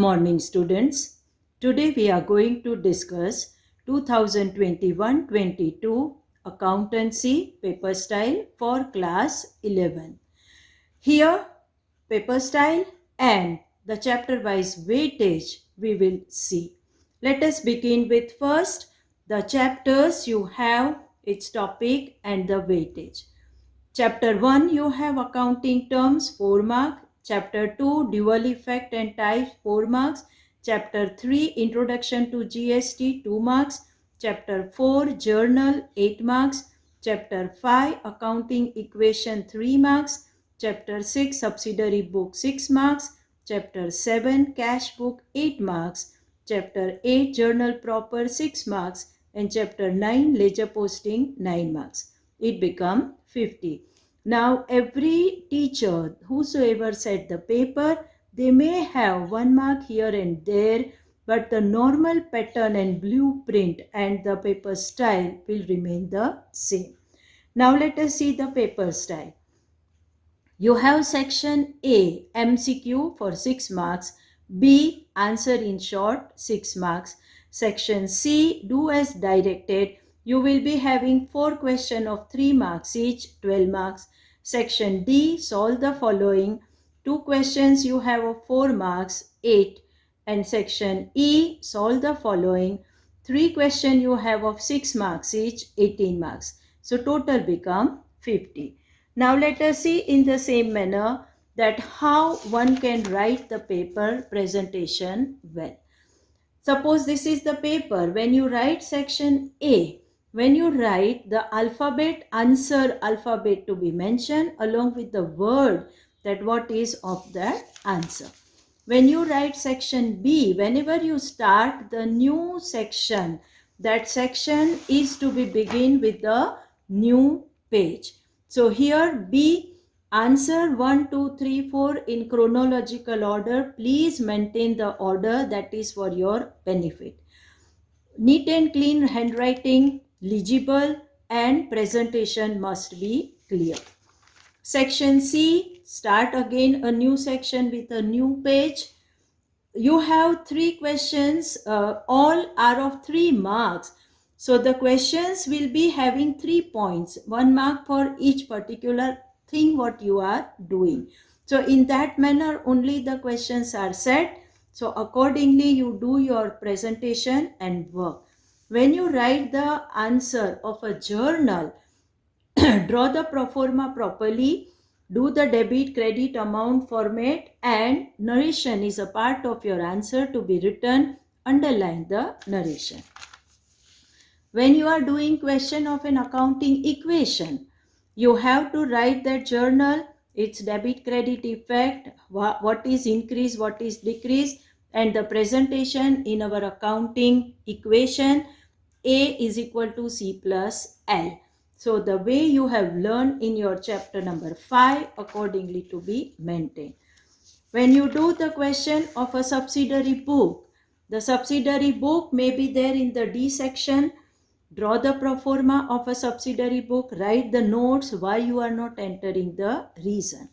morning, students. Today we are going to discuss 2021-22 Accountancy Paper Style for Class 11. Here, paper style and the chapter-wise weightage we will see. Let us begin with first the chapters you have, its topic and the weightage. Chapter 1 you have accounting terms 4 marks. Chapter 2 dual effect and types 4 marks. Chapter 3 introduction to GST 2 marks. Chapter 4 journal 8 marks. Chapter 5 accounting equation 3 marks. Chapter 6 subsidiary book 6 marks. Chapter 7 cash book 8 marks. Chapter 8 journal proper 6 marks. And chapter 9 ledger posting 9 marks. It become 50. Now every teacher whosoever set the paper, they may have 1 mark here and there, but the normal pattern and blueprint and the paper style will remain the same. Now let us see the paper style. You have section A, MCQ for 6 marks, B, answer in short 6 marks. Section C, do as directed. You will be having 4 questions of 3 marks each, 12 marks. Section D, solve the following. 2 questions you have of 4 marks, 8. And section E, solve the following. 3 questions you have of 6 marks each, 18 marks. So total become 50. Now let us see in the same manner that how one can write the paper presentation well. Suppose this is the paper. When you write section A, when you write the alphabet, answer alphabet to be mentioned along with the word that what is of that answer. When you write section B, whenever you start the new section, that section is to be begin with the new page. So here B, answer 1, 2, 3, 4 in chronological order. Please maintain the order, that is for your benefit. Neat and clean handwriting, legible, and presentation must be clear. Section C, start again a new section with a new page. You have 3 questions, all are of 3 marks. So the questions will be having 3 points, 1 mark for each particular thing what you are doing. So in that manner only the questions are set. So accordingly you do your presentation and work. When you write the answer of a journal, draw the pro forma properly, do the debit credit amount format, and narration is a part of your answer to be written. Underline the narration. When you are doing question of an accounting equation, you have to write that journal, its debit credit effect, what is increase, what is decrease, and the presentation in our accounting equation. A is equal to C plus L. So the way you have learned in your chapter number 5 accordingly to be maintained. When you do the question of a subsidiary book, the subsidiary book may be there in the D section. Draw the pro forma of a subsidiary book, write the notes why you are not entering the reason.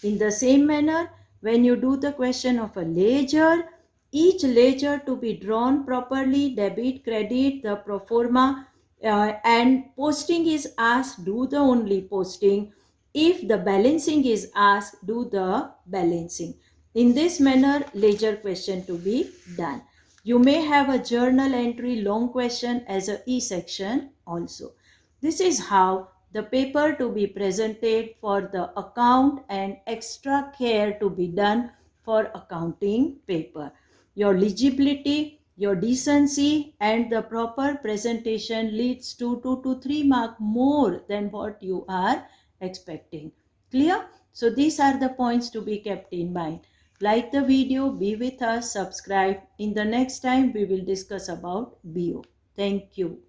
In the same manner, when you do the question of a ledger, each ledger to be drawn properly, debit, credit, the pro forma, and posting is asked, do the only posting. If the balancing is asked, do the balancing. In this manner, ledger question to be done. You may have a journal entry long question as a E section also. This is how the paper to be presented for the account and extra care to be done for accounting paper. Your legibility, your decency and the proper presentation leads to 2 to 3 mark more than what you are expecting. Clear? So these are the points to be kept in mind. Like the video, be with us, subscribe. In the next time, we will discuss about BO. Thank you.